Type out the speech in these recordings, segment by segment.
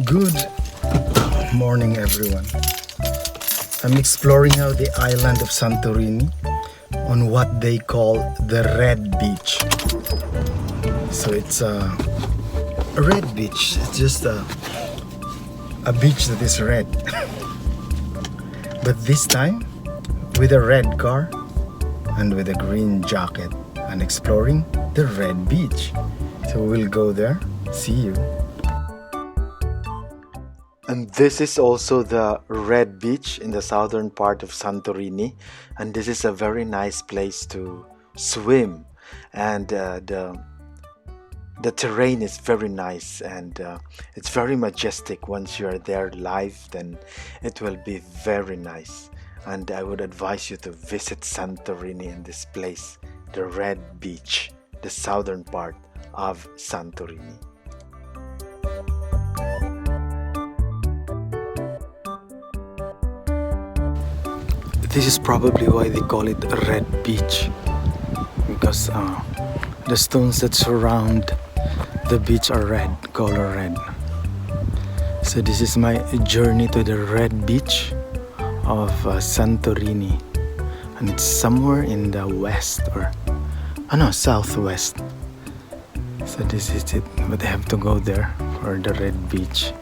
Good morning, everyone. I'm exploring now the island of Santorini on what they call the Red Beach. So it's a red beach. It's just a beach that is red. But this time with a red car and with a green jacket and exploring the red beach. So we'll go there. See you. And this is also the Red Beach in the southern part of Santorini, and this is a very nice place to swim, and the terrain is very nice, and it's very majestic. Once you are there live, then it will be very nice, and I would advise you to visit Santorini in this place, the Red Beach, the southern part of Santorini. This is probably why they call it a red beach, because the stones that surround the beach are red, color red. So this is my journey to the red beach of Santorini, and it's somewhere in the west or southwest. So this is it, but I have to go there for the red beach.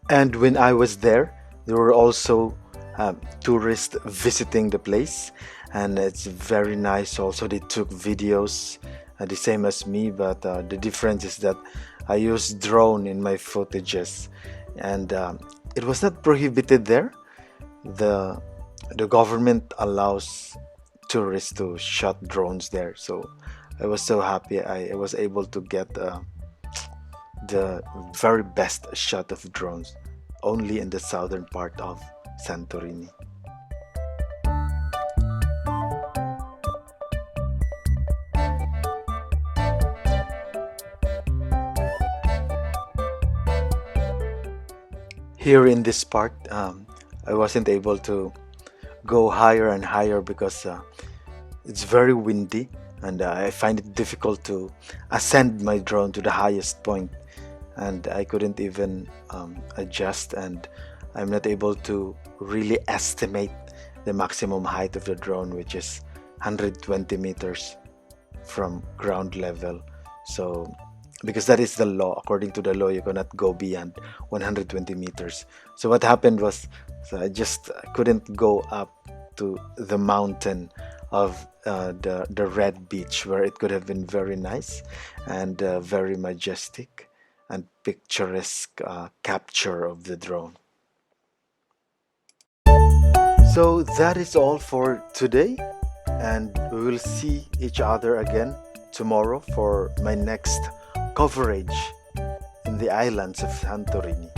And when I was there were also tourists visiting the place, and it's very nice. Also, they took videos the same as me, but the difference is that I used drone in my footages, and it was not prohibited there. The government allows tourists to shot drones there, so I was so happy I was able to get the very best shot of drones only in the southern part of Santorini. Here in this part, I wasn't able to go higher and higher because it's very windy, and I find it difficult to ascend my drone to the highest point, and I couldn't even adjust, and I'm not able to really estimate the maximum height of the drone, which is 120 meters from ground level. So because that is the law, according to the law, you cannot go beyond 120 meters. So what happened was, I just couldn't go up to the mountain of the Red Beach, where it could have been very nice and very majestic and picturesque capture of the drone. So that is all for today, and we will see each other again tomorrow for my next coverage in the islands of Santorini.